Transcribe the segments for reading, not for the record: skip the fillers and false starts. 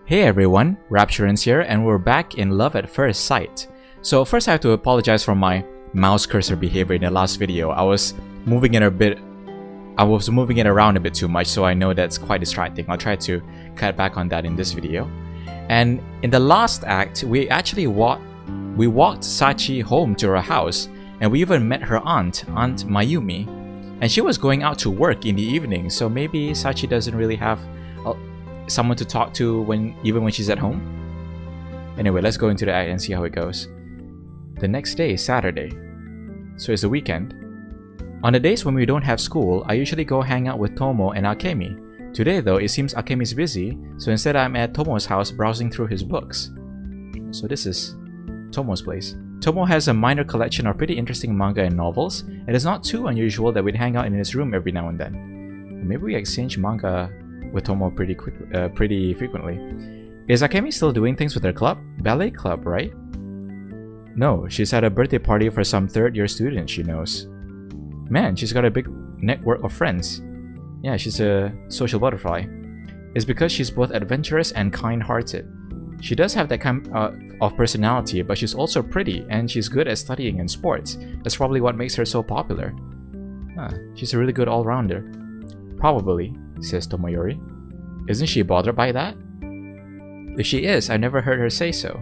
Hey everyone, Rapturance here, and we're back in Love at First Sight. So first I have to apologize for my mouse cursor behavior in the last video. I was moving it around a bit too much, so I know that's quite distracting. I'll try to cut back on that in this video. And in the last act, we actually walked Sachi home to her house, and we even met her aunt Mayumi. And she was going out to work in the evening, so maybe Sachi doesn't really have someone to talk to even when she's at home. Anyway, let's go into the act and see how it goes. The next day is Saturday, so it's the weekend. On the days when we don't have school, I usually go hang out with Tomo and Akemi. Today though, it seems Akemi's busy, so instead I'm at Tomo's house browsing through his books. So this is Tomo's place. Tomo has a minor collection of pretty interesting manga and novels, and it's not too unusual that we'd hang out in his room every now and then. Maybe we exchange manga with Tomo pretty frequently. Is Akemi still doing things with her club? Ballet club, right? No, she's at a birthday party for some third-year student she knows. Man, she's got a big network of friends. Yeah, she's a social butterfly. It's because she's both adventurous and kind-hearted. She does have that kind of personality, but she's also pretty, and she's good at studying and sports. That's probably what makes her so popular. She's a really good all-rounder. Probably, says Tomoyori. Isn't she bothered by that? If she is, I never heard her say so.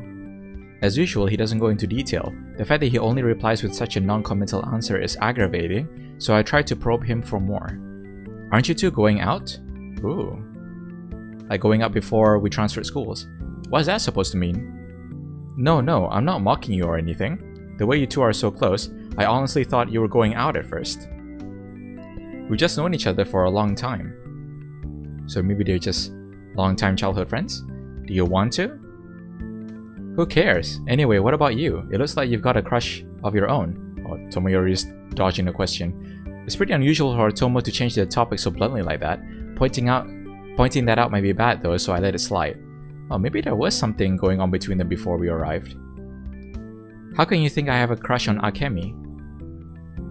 As usual, he doesn't go into detail. The fact that he only replies with such a non-committal answer is aggravating, so I try to probe him for more. Aren't you two going out? Ooh. Like going out before we transferred schools. What is that supposed to mean? No, I'm not mocking you or anything. The way you two are so close, I honestly thought you were going out at first. We've just known each other for a long time. So maybe they're just long-time childhood friends? Do you want to? Who cares? Anyway, what about you? It looks like you've got a crush of your own. Oh, Tomoyori's dodging the question. It's pretty unusual for Tomo to change the topic so bluntly like that. Pointing that out might be bad though, so I let it slide. Oh, maybe there was something going on between them before we arrived. How can you think I have a crush on Akemi?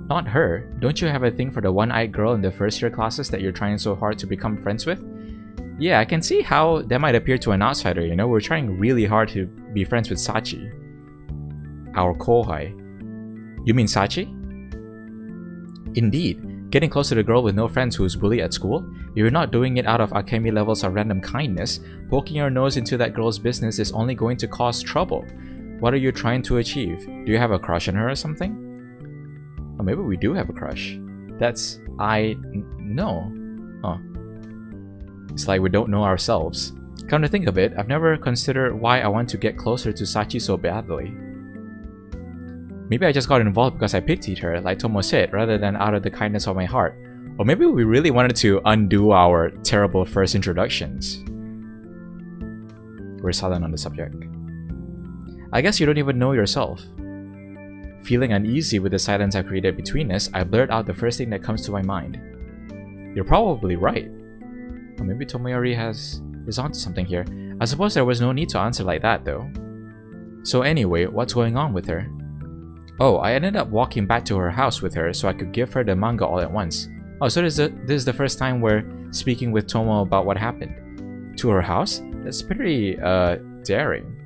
Not her. Don't you have a thing for the one-eyed girl in the first-year classes that you're trying so hard to become friends with? Yeah, I can see how that might appear to an outsider, you know? We're trying really hard to be friends with Sachi. Our kohai. You mean Sachi? Indeed. Getting close to the girl with no friends who's bullied at school? If you're not doing it out of Akemi levels of random kindness, poking your nose into that girl's business is only going to cause trouble. What are you trying to achieve? Do you have a crush on her or something? Or maybe we do have a crush. No. Oh. It's like we don't know ourselves. Come to think of it, I've never considered why I want to get closer to Sachi so badly. Maybe I just got involved because I pitied her, like Tomo said, rather than out of the kindness of my heart. Or maybe we really wanted to undo our terrible first introductions. We're silent on the subject. I guess you don't even know yourself. Feeling uneasy with the silence I created between us, I blurt out the first thing that comes to my mind. You're probably right. Or maybe Tomoyori is onto something here. I suppose there was no need to answer like that though. So anyway, what's going on with her? Oh, I ended up walking back to her house with her so I could give her the manga all at once. Oh, so this is the first time we're speaking with Tomo about what happened. To her house? That's pretty, daring.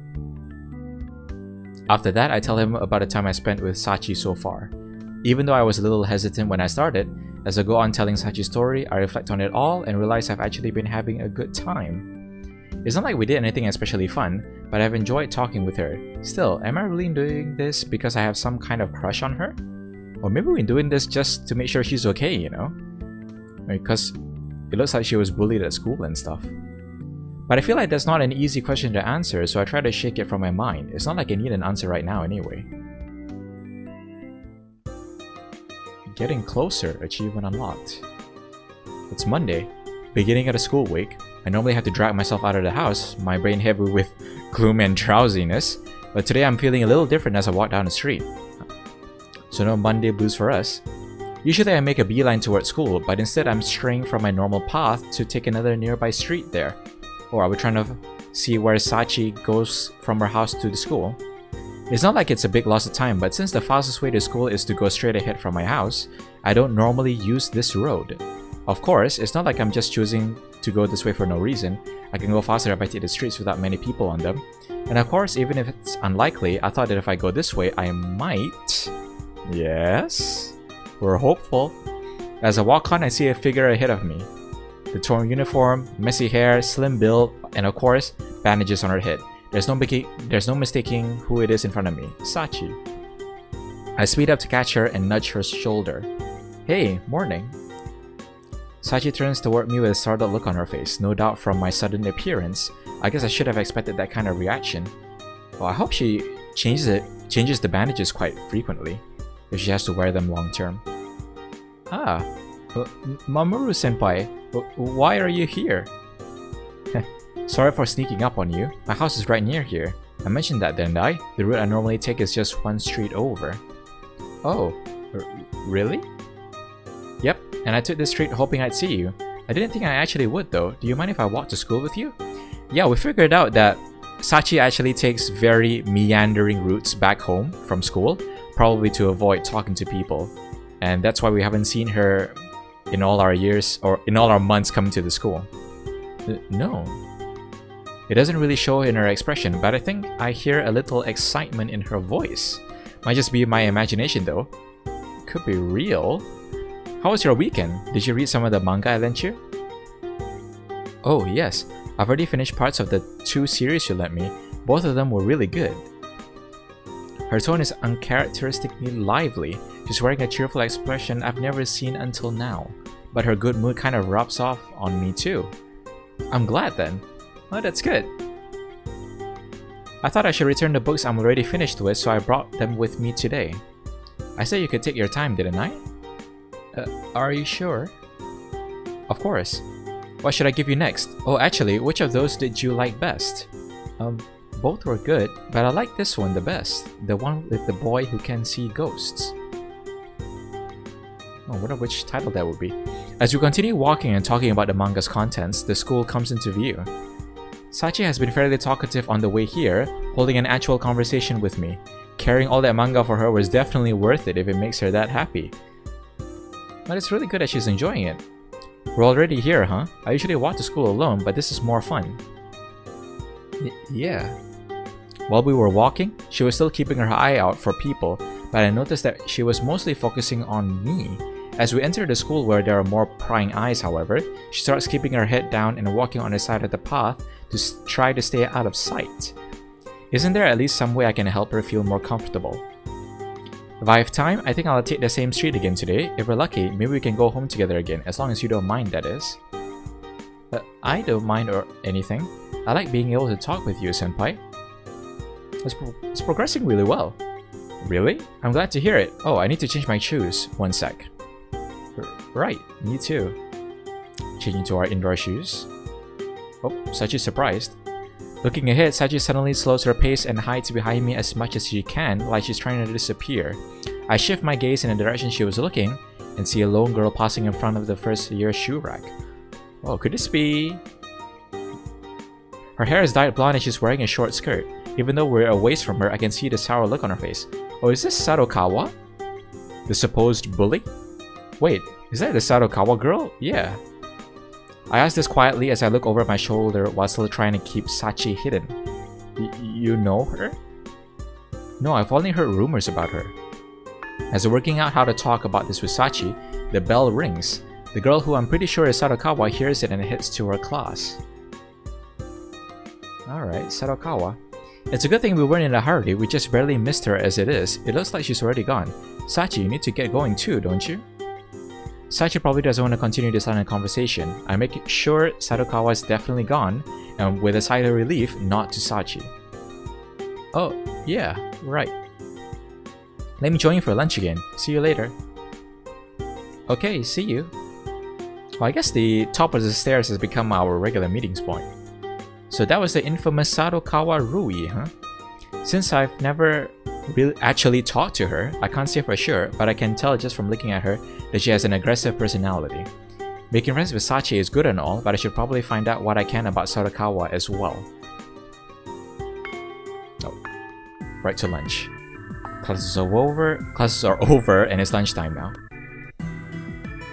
After that, I tell him about the time I spent with Sachi so far. Even though I was a little hesitant when I started, as I go on telling Sachi's story, I reflect on it all and realize I've actually been having a good time. It's not like we did anything especially fun, but I've enjoyed talking with her. Still, am I really doing this because I have some kind of crush on her? Or maybe we're doing this just to make sure she's okay, you know? Because it looks like she was bullied at school and stuff. But I feel like that's not an easy question to answer, so I try to shake it from my mind. It's not like I need an answer right now anyway. Getting closer, achievement unlocked. It's Monday, beginning of the school week. I normally have to drag myself out of the house, my brain heavy with gloom and drowsiness, but today I'm feeling a little different as I walk down the street. So no Monday blues for us. Usually I make a beeline towards school, but instead I'm straying from my normal path to take another nearby street there. Or are we trying to see where Sachi goes from her house to the school? It's not like it's a big loss of time, but since the fastest way to school is to go straight ahead from my house, I don't normally use this road. Of course, it's not like I'm just choosing to go this way for no reason. I can go faster if I take the streets without many people on them. And of course, even if it's unlikely, I thought that if I go this way, I might... Yes? We're hopeful. As I walk on, I see a figure ahead of me. The torn uniform, messy hair, slim build, and of course, bandages on her head. There's no mistaking who it is in front of me. Sachi. I speed up to catch her and nudge her shoulder. Hey, morning. Sachi turns toward me with a startled look on her face, no doubt from my sudden appearance. I guess I should have expected that kind of reaction. Well, I hope she changes the bandages quite frequently, if she has to wear them long term. Ah, Mamoru-senpai, why are you here? Sorry for sneaking up on you. My house is right near here. I mentioned that, didn't I? The route I normally take is just one street over. Oh, really? Yep, and I took this street hoping I'd see you. I didn't think I actually would though. Do you mind if I walk to school with you? Yeah, we figured out that Sachi actually takes very meandering routes back home from school, probably to avoid talking to people. And that's why we haven't seen her in all our years, or in all our months coming to the school. No. It doesn't really show in her expression, but I think I hear a little excitement in her voice. Might just be my imagination though. Could be real. How was your weekend? Did you read some of the manga I lent you? Oh yes, I've already finished parts of the 2 series you lent me. Both of them were really good. Her tone is uncharacteristically lively. She's wearing a cheerful expression I've never seen until now. But her good mood kind of rubs off on me too. I'm glad then. Oh, that's good. I thought I should return the books I'm already finished with, so I brought them with me today. I said you could take your time, didn't I? Are you sure? Of course. What should I give you next? Oh, actually, which of those did you like best? Both were good, but I like this one the best. The one with the boy who can see ghosts. Oh, I wonder which title that would be. As we continue walking and talking about the manga's contents, the school comes into view. Sachi has been fairly talkative on the way here, holding an actual conversation with me. Carrying all that manga for her was definitely worth it if it makes her that happy. But it's really good that she's enjoying it. We're already here, huh? I usually walk to school alone, but this is more fun. Yeah. While we were walking, she was still keeping her eye out for people, but I noticed that she was mostly focusing on me. As we enter the school where there are more prying eyes, however, she starts keeping her head down and walking on the side of the path to try to stay out of sight. Isn't there at least some way I can help her feel more comfortable? If I have time, I think I'll take the same street again today. If we're lucky, maybe we can go home together again, as long as you don't mind, that is. I don't mind or anything. I like being able to talk with you, senpai. It's progressing really well. Really? I'm glad to hear it. Oh, I need to change my shoes. One sec. Right, me too. Changing to our indoor shoes. Oh, Sachi's surprised. Looking ahead, Sachi suddenly slows her pace and hides behind me as much as she can, like she's trying to disappear. I shift my gaze in the direction she was looking, and see a lone girl passing in front of the first year shoe rack. Oh, could this be... Her hair is dyed blonde and she's wearing a short skirt. Even though we're a ways from her, I can see the sour look on her face. Oh, is this Sadokawa? The supposed bully? Wait, is that the Sadokawa girl? Yeah. I ask this quietly as I look over my shoulder while still trying to keep Sachi hidden. You know her? No, I've only heard rumors about her. As we're working out how to talk about this with Sachi, the bell rings. The girl who I'm pretty sure is Sadokawa hears it and heads to her class. Alright, Sadokawa. It's a good thing we weren't in a hurry, we just barely missed her as it is. It looks like she's already gone. Sachi, you need to get going too, don't you? Sachi probably doesn't want to continue this line of conversation. I make sure Sadokawa is definitely gone, and with a sigh of relief, nod to Sachi. Oh, yeah, right. Let me join you for lunch again. See you later. Okay, see you. Well, I guess the top of the stairs has become our regular meeting point. So that was the infamous Sadokawa Rui, huh? Since I've never really actually talked to her, I can't say for sure, but I can tell just from looking at her that she has an aggressive personality. Making friends with Sachi is good and all, but I should probably find out what I can about Sadokawa as well. Oh, right to lunch. Classes are over and it's lunchtime now.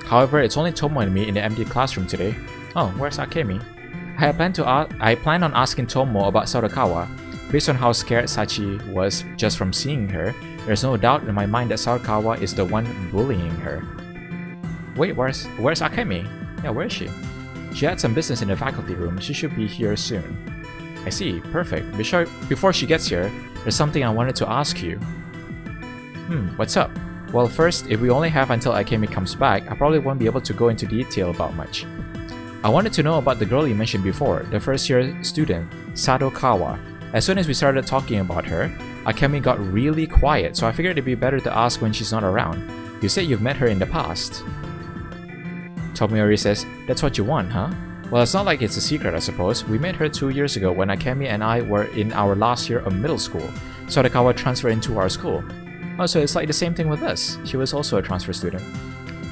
However, it's only Tomo and me in the empty classroom today. Oh, where's Akemi? I plan on asking Tomo about Sarakawa. Based on how scared Sachi was just from seeing her, there's no doubt in my mind that Sarakawa is the one bullying her. Wait, where's Akemi? Yeah, where is she? She had some business in the faculty room. She should be here soon. I see, perfect. Before she gets here, there's something I wanted to ask you. What's up? Well, first, if we only have until Akemi comes back, I probably won't be able to go into detail about much. I wanted to know about the girl you mentioned before, the first-year student, Sadakawa. As soon as we started talking about her, Akemi got really quiet, so I figured it'd be better to ask when she's not around. You said you've met her in the past. Tomoyori says, that's what you want, huh? Well, it's not like it's a secret, I suppose. We met her 2 years ago when Akemi and I were in our last year of middle school. Sadakawa transferred into our school. Oh, so it's like the same thing with us. She was also a transfer student.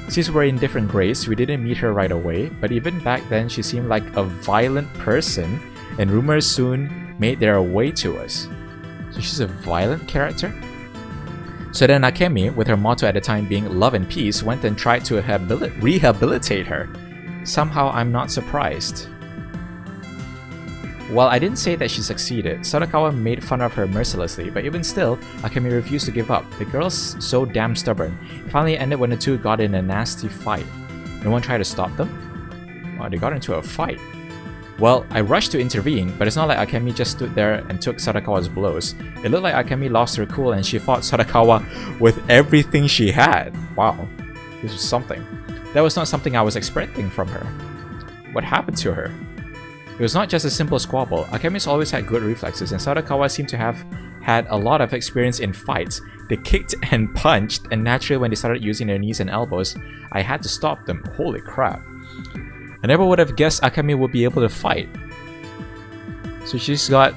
Since we're in different grades, we didn't meet her right away, but even back then she seemed like a violent person, and rumors soon made their way to us. So she's a violent character? So then Akemi, with her motto at the time being love and peace, went and tried to rehabilitate her. Somehow I'm not surprised. While I didn't say that she succeeded, Sadakawa made fun of her mercilessly, but even still, Akemi refused to give up. The girl's so damn stubborn. It finally ended when the two got in a nasty fight. No one tried to stop them? Oh, they got into a fight. Well, I rushed to intervene, but it's not like Akemi just stood there and took Sadakawa's blows. It looked like Akemi lost her cool and she fought Sadakawa with everything she had. Wow, this was something. That was not something I was expecting from her. What happened to her? It was not just a simple squabble. Akemi's always had good reflexes, and Sadakawa seemed to have had a lot of experience in fights. They kicked and punched, and naturally when they started using their knees and elbows, I had to stop them. Holy crap. I never would have guessed Akemi would be able to fight. So she's got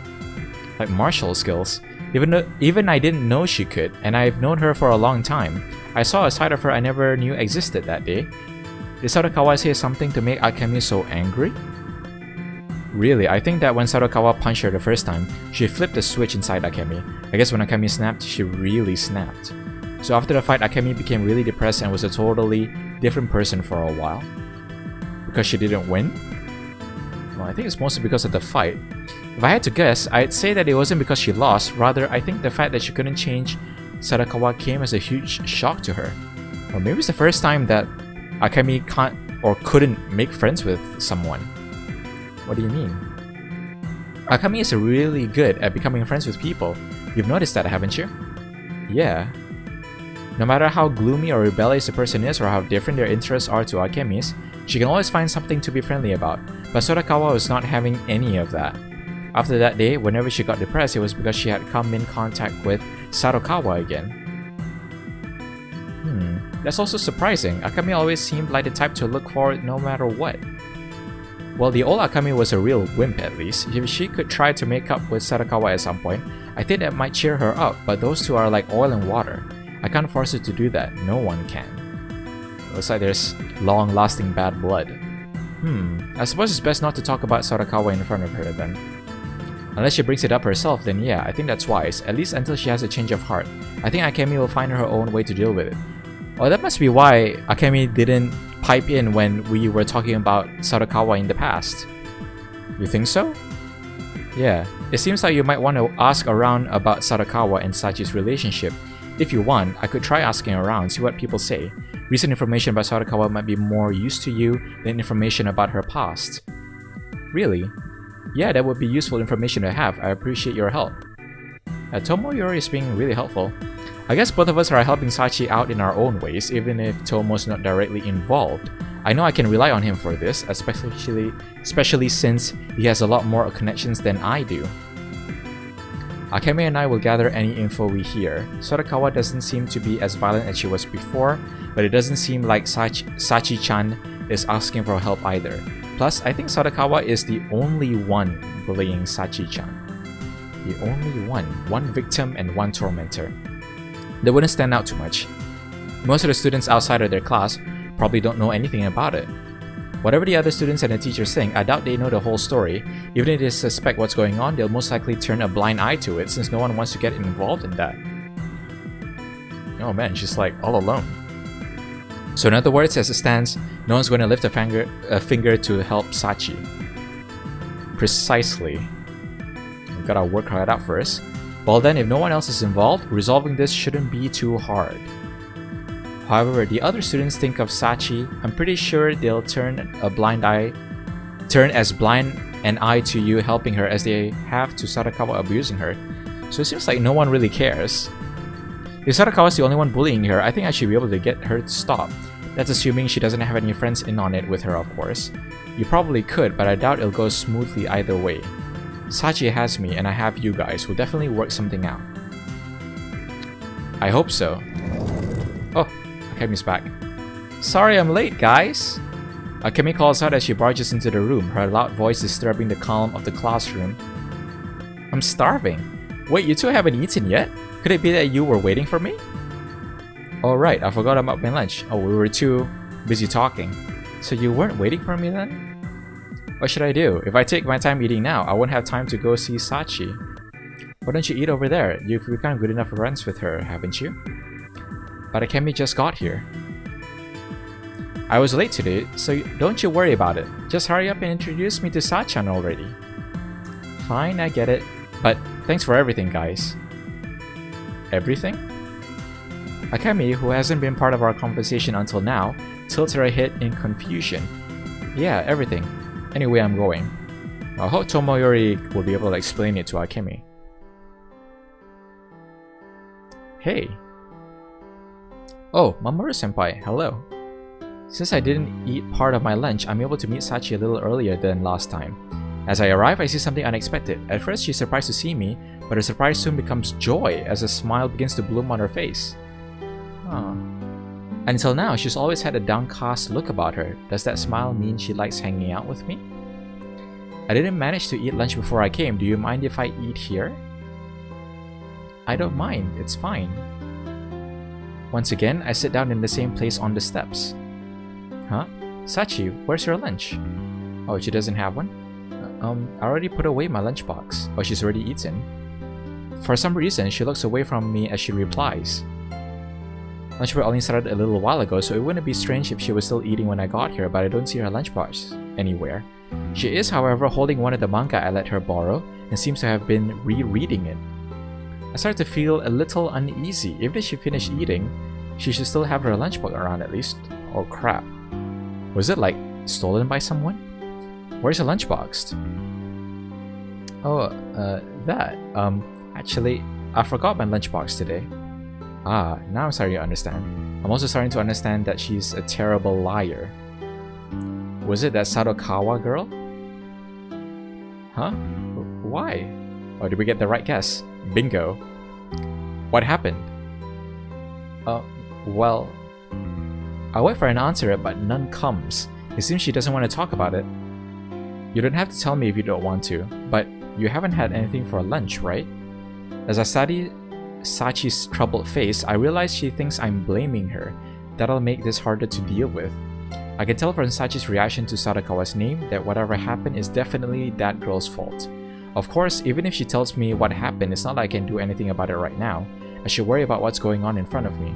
like martial skills. Even I didn't know she could, and I've known her for a long time. I saw a side of her I never knew existed that day. Did Sadakawa say something to make Akemi so angry? Really, I think that when Sadakawa punched her the first time, she flipped the switch inside Akemi. I guess when Akemi snapped, she really snapped. So after the fight, Akemi became really depressed and was a totally different person for a while. Because she didn't win? Well, I think it's mostly because of the fight. If I had to guess, I'd say that it wasn't because she lost. Rather, I think the fact that she couldn't change Sadakawa came as a huge shock to her. Or maybe it's the first time that Akemi can't or couldn't make friends with someone. What do you mean? Akemi is really good at becoming friends with people. You've noticed that, haven't you? Yeah. No matter how gloomy or rebellious a person is or how different their interests are to Akemi's, she can always find something to be friendly about. But Sadakawa was not having any of that. After that day, whenever she got depressed, it was because she had come in contact with Sadakawa again. That's also surprising. Akemi always seemed like the type to look forward no matter what. Well, the old Akemi was a real wimp at least. If she could try to make up with Sadakawa at some point, I think that might cheer her up, but those two are like oil and water. I can't force her to do that. No one can. Looks like there's long-lasting bad blood. I suppose it's best not to talk about Sadakawa in front of her then. Unless she brings it up herself, then yeah, I think that's wise, at least until she has a change of heart. I think Akemi will find her own way to deal with it. Oh, that must be why Akemi didn't pipe in when we were talking about Sadakawa in the past. You think so? Yeah, it seems like you might want to ask around about Sadakawa and Sachi's relationship. If you want, I could try asking around, see what people say. Recent information about Sadakawa might be more use to you than information about her past. Really? Yeah, that would be useful information to have. I appreciate your help. Tomoyori is being really helpful. I guess both of us are helping Sachi out in our own ways, even if Tomo's not directly involved. I know I can rely on him for this, especially since he has a lot more connections than I do. Akemi and I will gather any info we hear. Sadakawa doesn't seem to be as violent as she was before, but it doesn't seem like Sachi-chan is asking for help either. Plus, I think Sadakawa is the only one bullying Sachi-chan. The only one. One victim and one tormentor. They wouldn't stand out too much. Most of the students outside of their class probably don't know anything about it. Whatever the other students and the teachers think, I doubt they know the whole story. Even if they suspect what's going on, they'll most likely turn a blind eye to it since no one wants to get involved in that. Oh man, she's like all alone. So in other words, as it stands, no one's going to lift a finger to help Sachi. Precisely. We've got to work hard out first. Well then, if no one else is involved, resolving this shouldn't be too hard. However, the other students think of Sachi. I'm pretty sure they'll turn as blind an eye to you helping her as they have to Sadakawa abusing her. So it seems like no one really cares. If Sadakawa's the only one bullying her, I think I should be able to get her to stop. That's assuming she doesn't have any friends in on it with her, of course. You probably could, but I doubt it'll go smoothly either way. Sachi has me, and I have you guys. We'll definitely work something out. I hope so. Oh, Akemi's back. Sorry I'm late, guys! Akemi calls out as she barges into the room, her loud voice disturbing the calm of the classroom. I'm starving. Wait, you two haven't eaten yet? Could it be that you were waiting for me? Oh right, I forgot about my lunch. Oh, we were too busy talking. So you weren't waiting for me then? What should I do? If I take my time eating now, I won't have time to go see Sachi. Why don't you eat over there? You've become good enough friends with her, haven't you? But Akemi just got here. I was late today, so don't you worry about it. Just hurry up and introduce me to Sachan already. Fine, I get it. But thanks for everything, guys. Everything? Akemi, who hasn't been part of our conversation until now, tilts her head in confusion. Yeah, everything. Anyway, I'm going. I hope Tomoyori will be able to explain it to Akemi. Hey. Oh, Mamoru-senpai, hello. Since I didn't eat part of my lunch, I'm able to meet Sachi a little earlier than last time. As I arrive, I see something unexpected. At first, she's surprised to see me, but her surprise soon becomes joy as a smile begins to bloom on her face. Oh. Until now, she's always had a downcast look about her. Does that smile mean she likes hanging out with me? I didn't manage to eat lunch before I came. Do you mind if I eat here? I don't mind. It's fine. Once again, I sit down in the same place on the steps. Huh? Sachi, where's your lunch? Oh, she doesn't have one? I already put away my lunchbox. Oh, she's already eaten. For some reason, she looks away from me as she replies. Lunch break only started a little while ago, so it wouldn't be strange if she was still eating when I got here, but I don't see her lunchbox anywhere. She is, however, holding one of the manga I let her borrow, and seems to have been rereading it. I start to feel a little uneasy. Even if she finished eating, she should still have her lunchbox around at least. Oh crap. Was it like stolen by someone? Where's her lunchbox? Oh, that. Actually, I forgot my lunchbox today. Ah, now I'm starting to understand. I'm also starting to understand that she's a terrible liar. Was it that Sadakawa girl? Huh? Why? Oh, did we get the right guess? Bingo. What happened? Well... I wait for an answer, but none comes. It seems she doesn't want to talk about it. You don't have to tell me if you don't want to, but you haven't had anything for lunch, right? As I study Sachi's troubled face, I realize she thinks I'm blaming her. That'll make this harder to deal with. I can tell from Sachi's reaction to Sadakawa's name that whatever happened is definitely that girl's fault. Of course, even if she tells me what happened, it's not like I can do anything about it right now. I should worry about what's going on in front of me.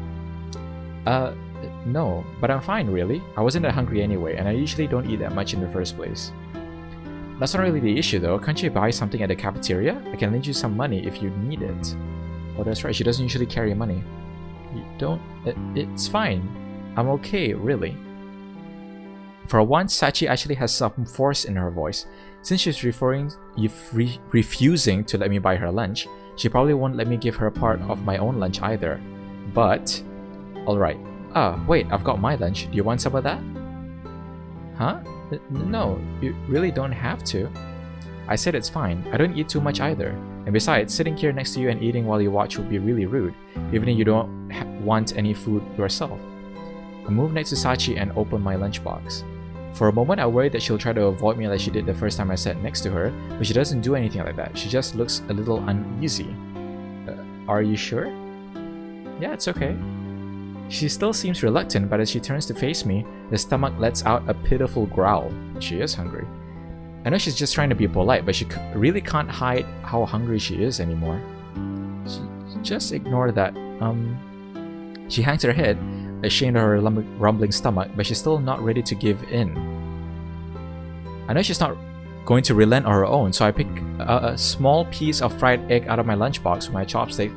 No, but I'm fine really. I wasn't that hungry anyway, and I usually don't eat that much in the first place. That's not really the issue though. Can't you buy something at the cafeteria? I can lend you some money if you need it. Oh, that's right, she doesn't usually carry money. You don't... it's fine. I'm okay, really. For once, Sachi actually has some force in her voice. Since she's refusing to let me buy her lunch, she probably won't let me give her part of my own lunch either. But... alright. Ah, wait, I've got my lunch. Do you want some of that? Huh? No, you really don't have to. I said it's fine. I don't eat too much either. And besides, sitting here next to you and eating while you watch would be really rude, even if you don't want any food yourself. I move next to Sachi and open my lunchbox. For a moment, I worried that she'll try to avoid me like she did the first time I sat next to her, but she doesn't do anything like that. She just looks a little uneasy. Are you sure? Yeah, it's okay. She still seems reluctant, but as she turns to face me, the stomach lets out a pitiful growl. She is hungry. I know she's just trying to be polite, but she really can't hide how hungry she is anymore. Just ignore that. She hangs her head. ashamed of her rumbling stomach, but she's still not ready to give in. I know she's not going to relent on her own, so I pick a small piece of fried egg out of my lunchbox with my chopstick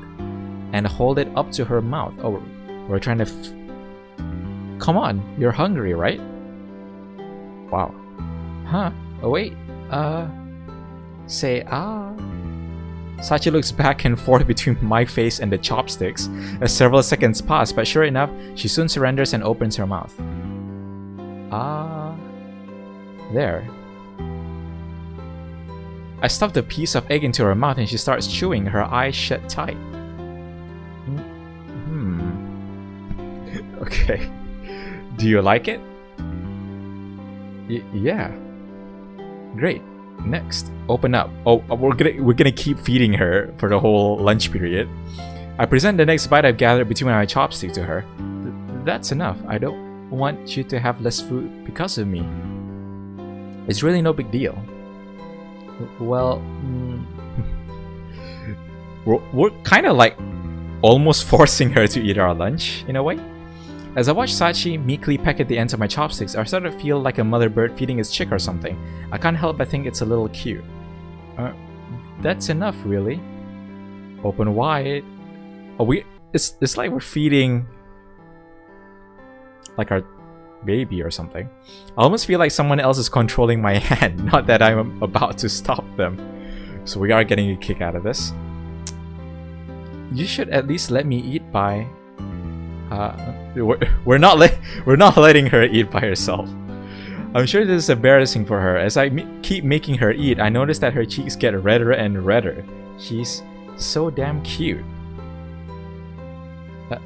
and hold it up to her mouth. Oh, we're trying to... Come on, you're hungry, right? Wow. Huh? Oh wait. Say ah. Sachi looks back and forth between my face and the chopsticks as several seconds pass, but sure enough, she soon surrenders and opens her mouth. Ah. There. I stuffed a piece of egg into her mouth and she starts chewing, her eyes shut tight. Okay. Do you like it? Yeah. Great. Next, open up. Oh, we're gonna keep feeding her for the whole lunch period. I present the next bite I've gathered between my chopstick to her. That's enough. I don't want you to have less food because of me. It's really no big deal. Well, we're kind of like almost forcing her to eat our lunch in a way. As I watch Sachi meekly peck at the ends of my chopsticks, I start to feel like a mother bird feeding its chick or something. I can't help but think it's a little cute. That's enough, really. Open wide. Oh, it's like we're feeding like our baby or something. I almost feel like someone else is controlling my hand, not that I'm about to stop them. So we are getting a kick out of this. You should at least let me eat by... we're not letting her eat by herself. I'm sure this is embarrassing for her. As I keep making her eat, I notice that her cheeks get redder and redder. She's so damn cute.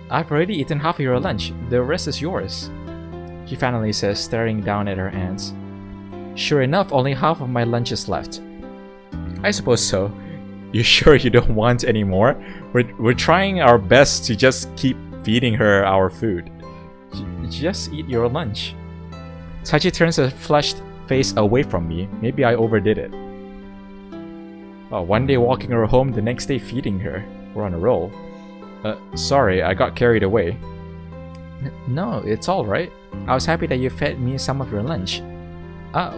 I've already eaten half of your lunch. The rest is yours, she finally says, staring down at her hands. Sure enough, only half of my lunch is left. I suppose so. You sure you don't want any more? We're trying our best to just keep feeding her our food. Just eat your lunch. Sachi turns a flushed face away from me. Maybe I overdid it. Oh, one day walking her home, the next day feeding her. We're on a roll. Sorry, I got carried away. No, it's alright. I was happy that you fed me some of your lunch.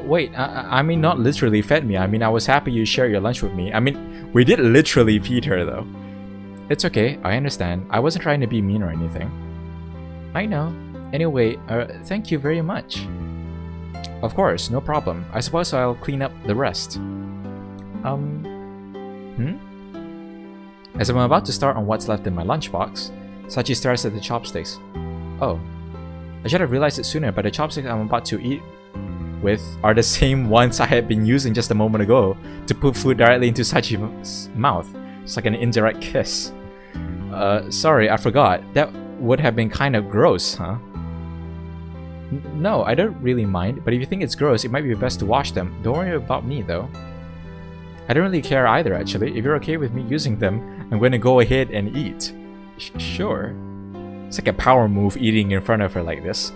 Wait, I mean not literally fed me. I mean I was happy you shared your lunch with me. I mean, we did literally feed her though. It's okay, I understand. I wasn't trying to be mean or anything. I know. Anyway, thank you very much. Of course, no problem. I suppose I'll clean up the rest. As I'm about to start on what's left in my lunchbox, Sachi stares at the chopsticks. Oh. I should have realized it sooner, but the chopsticks I'm about to eat with are the same ones I had been using just a moment ago to put food directly into Sachi's mouth. It's like an indirect kiss. Sorry, I forgot. That would have been kind of gross, huh? No, I don't really mind, but if you think it's gross, it might be best to wash them. Don't worry about me, though. I don't really care either, actually. If you're okay with me using them, I'm going to go ahead and eat. Sure. It's like a power move eating in front of her like this.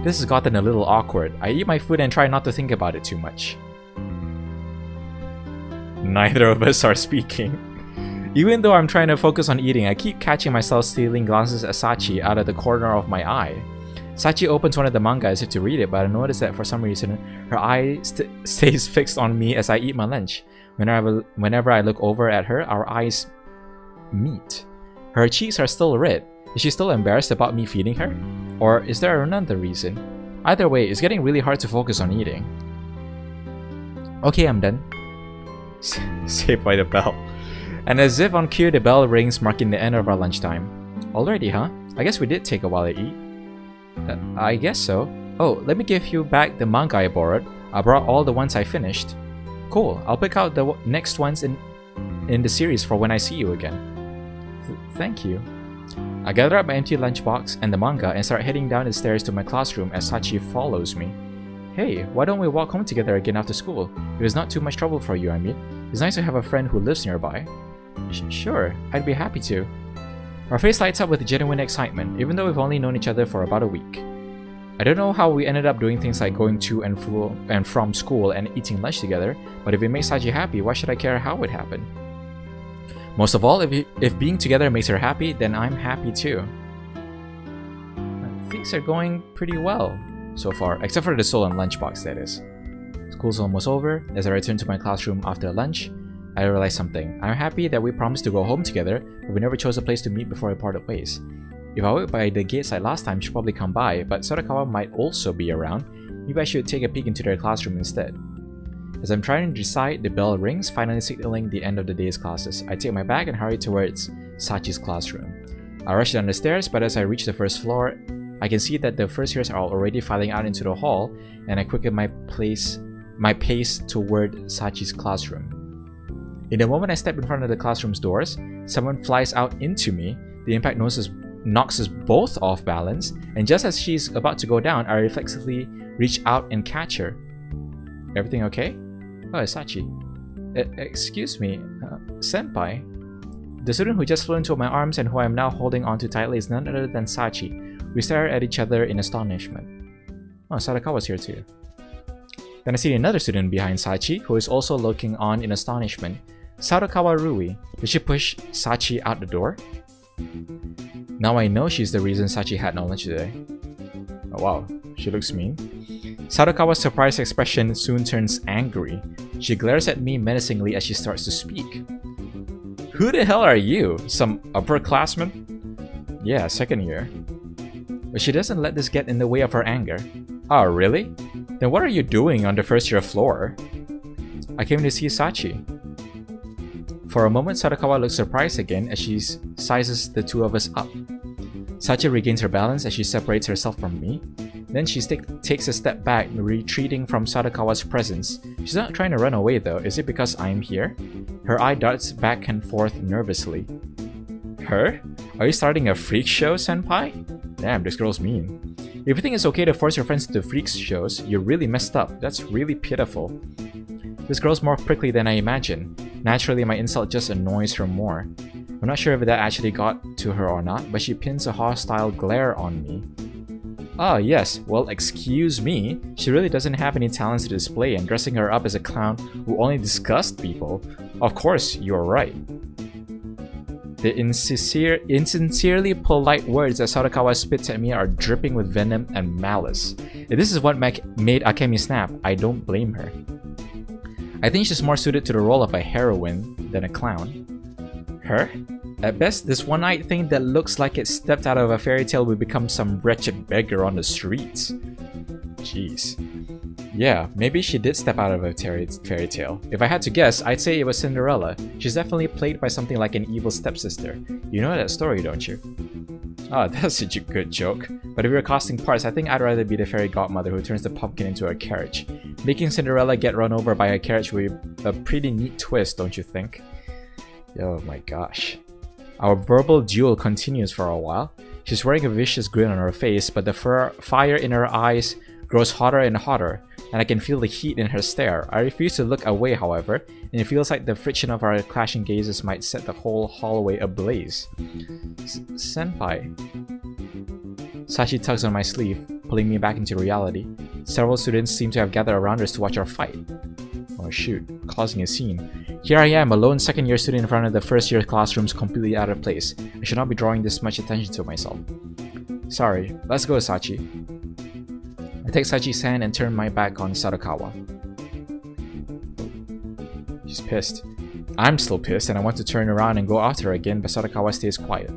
This has gotten a little awkward. I eat my food and try not to think about it too much. Neither of us are speaking. Even though I'm trying to focus on eating, I keep catching myself stealing glances at Sachi out of the corner of my eye. Sachi opens one of the manga as if to read it, but I notice that for some reason, her eye stays fixed on me as I eat my lunch. Whenever I look over at her, our eyes meet. Her cheeks are still red. Is she still embarrassed about me feeding her? Or is there another reason? Either way, it's getting really hard to focus on eating. Okay, I'm done. Saved by the bell. And as if on cue, the bell rings, marking the end of our lunchtime. Already, huh? I guess we did take a while to eat. I guess so. Oh, let me give you back the manga I borrowed. I brought all the ones I finished. Cool, I'll pick out the next ones in the series for when I see you again. Thank you. I gather up my empty lunchbox and the manga and start heading down the stairs to my classroom as Sachi follows me. Hey, why don't we walk home together again after school? If it's not too much trouble for you, I mean. It's nice to have a friend who lives nearby. Sure, I'd be happy to. Our face lights up with genuine excitement, even though we've only known each other for about a week. I don't know how we ended up doing things like going to and from school and eating lunch together, but if it makes Sachi happy, why should I care how it happened? Most of all, if being together makes her happy, then I'm happy too. things are going pretty well so far, except for the stolen lunchbox, that is. School's almost over. As I return to my classroom after lunch, I realize something. I'm happy that we promised to go home together, but we never chose a place to meet before we parted ways. If I went by the gates like last time, she'd probably come by, but Sadakawa might also be around. Maybe I should take a peek into their classroom instead. As I'm trying to decide, the bell rings, finally signaling the end of the day's classes. I take my bag and hurry towards Sachi's classroom. I rush down the stairs, but as I reach the first floor, I can see that the first years are already filing out into the hall, and I quicken my pace toward Sachi's classroom. In the moment I step in front of the classroom's doors, someone flies out into me. The impact knocks us both off balance, and just as she's about to go down, I reflexively reach out and catch her. Everything okay? Oh, it's Sachi. Excuse me, senpai. The student who just flew into my arms and who I am now holding onto tightly is none other than Sachi. We stare at each other in astonishment. Oh, Sadakawa's here too. Then I see another student behind Sachi, who is also looking on in astonishment. Sadakawa Rui. Did she push Sachi out the door? Now I know she's the reason Sachi had no lunch today. Oh wow, she looks mean. Sadakawa's surprised expression soon turns angry. She glares at me menacingly as she starts to speak. Who the hell are you? Some upperclassman? Yeah, second year. But she doesn't let this get in the way of her anger. Oh, really? Then what are you doing on the first year floor? I came to see Sachi. For a moment, Sadakawa looks surprised again as she sizes the two of us up. Sachi regains her balance as she separates herself from me. Then she takes a step back, retreating from Sadakawa's presence. She's not trying to run away though. Is it because I'm here? Her eye darts back and forth nervously. Her? Are you starting a freak show, senpai? Damn, this girl's mean. If you think it's okay to force your friends to freak shows, you're really messed up. That's really pitiful. This girl's more prickly than I imagined. Naturally, my insult just annoys her more. I'm not sure if that actually got to her or not, but she pins a hostile glare on me. Ah, yes, well, excuse me. She really doesn't have any talents to display, and dressing her up as a clown who only disgusts people. Of course, you're right. The insincerely polite words that Sadakawa spits at me are dripping with venom and malice. If this is what made Akemi snap, I don't blame her. I think she's more suited to the role of a heroine than a clown. Her? At best, this one-eyed thing that looks like it stepped out of a fairy tale will become some wretched beggar on the streets. Jeez. Yeah, maybe she did step out of a fairy tale. If I had to guess, I'd say it was Cinderella. She's definitely played by something like an evil stepsister. You know that story, don't you? Oh, that's such a good joke. But if we were casting parts, I think I'd rather be the fairy godmother who turns the pumpkin into a carriage. Making Cinderella get run over by a carriage would be a pretty neat twist, don't you think? Oh my gosh. Our verbal duel continues for a while. She's wearing a vicious grin on her face, but the fire in her eyes grows hotter and hotter, and I can feel the heat in her stare. I refuse to look away, however, and it feels like the friction of our clashing gazes might set the whole hallway ablaze. Senpai. Sachi tugs on my sleeve, pulling me back into reality. Several students seem to have gathered around us to watch our fight. Oh shoot, causing a scene. Here I am, a lone second-year student in front of the first-year classrooms, completely out of place. I should not be drawing this much attention to myself. Sorry, let's go, Sachi. I take Sachi's hand and turn my back on Sadakawa. She's pissed. I'm still pissed and I want to turn around and go after her again, but Sadakawa stays quiet.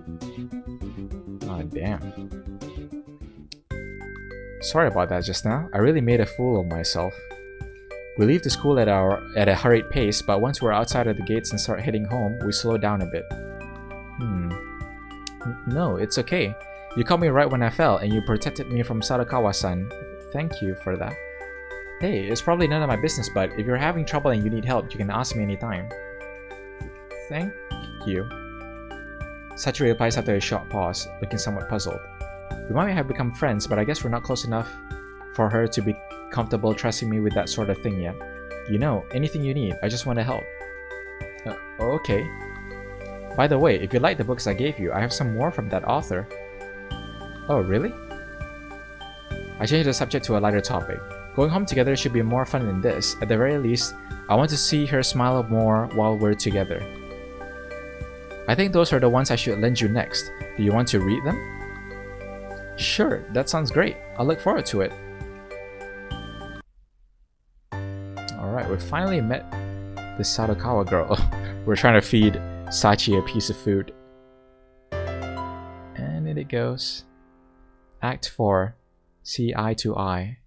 Ah, damn. Sorry about that just now. I really made a fool of myself. We leave the school at a hurried pace, but once we're outside of the gates and start heading home, we slow down a bit. No, it's okay. You caught me right when I fell, and you protected me from Sadakawa-san. Thank you for that. Hey, it's probably none of my business, but if you're having trouble and you need help, you can ask me anytime. Thank you. Sachi replies after a short pause, looking somewhat puzzled. We might have become friends, but I guess we're not close enough for her to be comfortable trusting me with that sort of thing yet. You know, anything you need, I just want to help. Okay. By the way, if you like the books I gave you, I have some more from that author. Oh, really? I changed the subject to a lighter topic. Going home together should be more fun than this. At the very least, I want to see her smile more while we're together. I think those are the ones I should lend you next. Do you want to read them? Sure, that sounds great. I'll look forward to it. Alright, we finally met the Sadakawa girl. We're trying to feed Sachi a piece of food. And in it goes. Act 4. See eye to eye.